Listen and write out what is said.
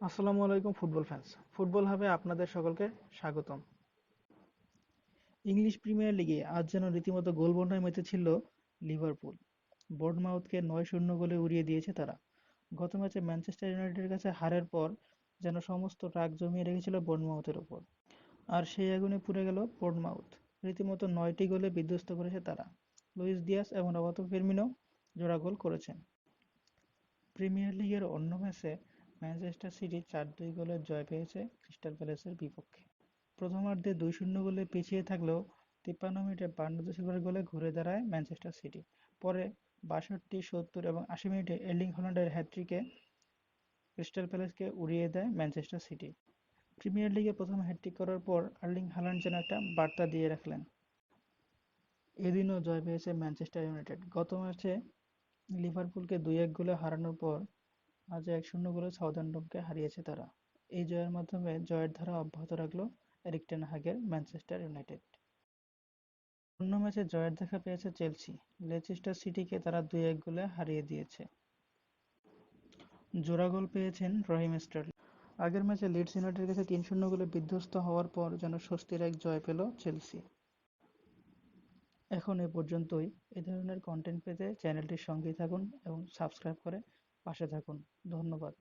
আসসালামু আলাইকুম football fans. Football হাবে আপনাদের সকলকে স্বাগতম। ইংলিশ প্রিমিয়ার লিগে আজ যেন রীতিমতো গোলবন্যায় মেতেছিল লিভারপুল। বোর্নমাউথকে ৯-০ গোলে উড়িয়ে দিয়েছে তারা। গত ম্যাচে ম্যানচেস্টার ইউনাইটেডের কাছে হারের পর যেন সমস্ত রাগ জমিয়ে রেখেছিল বোর্নমাউথের ওপর। আর সেই আগুনে পুড়ে গেল বোর্নমাউথ। রীতিমতো ৯টি গোলে বিধ্বস্ত করেছে তারা। লুইস দিয়াস এবং রবার্তো ফিরমিনো জোড়া গোল করেছেন। প্রিমিয়ার লিগের অন্য ম্যাচে ম্যানচেস্টার সিটি ৪-২ গোলের জয় পেয়েছে ক্রিস্টাল প্যালেসের বিপক্ষে। প্রথমার্ধে ২-০ গোলে পিছিয়ে থাকলেও ৫৩ মিনিটে বার্নার্ডো সিলভার গোলে ঘুরে দাঁড়ায় ম্যানচেস্টার সিটি। পরে ৬২, ৭০ এবং ৮০ মিনিটে এর্লিং হল্যান্ডের হ্যাটট্রিকে ক্রিস্টাল প্যালেসকে উড়িয়ে দেয় ম্যানচেস্টার সিটি। প্রিমিয়ার লিগে প্রথম হ্যাটট্রিক করার পর আর্লিং হাল্যান্ড যেন একটা বার্তা দিয়ে রাখলেন। এদিনও জয় পেয়েছে ম্যানচেস্টার ইউনাইটেড। গত ম্যাচে লিভারপুলকে ২-১ গোলে হারানোর পর আজ ১-০ গোলে সাউদাম্পটনকে হারিয়েছে তারা। এই জয়ের মাধ্যমে জয়ের ধারা অব্যাহত রাখল এরিক টেন হাগের ম্যানচেস্টার ইউনাইটেড। অন্য ম্যাচে জয়ের দেখা পেয়েছে চেলসি। লেস্টার সিটিকে তারা ২-১ গোলে হারিয়ে দিয়েছে। জোড়া গোল পেয়েছেন রহিম স্টার্লিং। আগের ম্যাচে লিডস ইউনাইটেডের কাছে ৩-০ গোলে বিধ্বস্ত হওয়ার পর যেন স্বস্তির এক জয় পেল চেলসি। এখন এ পর্যন্তই। এ ধরনের কন্টেন্ট পেতে চ্যানেলটির সঙ্গেই থাকুন এবং সাবস্ক্রাইব করে পাশে থাকুন। ধন্যবাদ।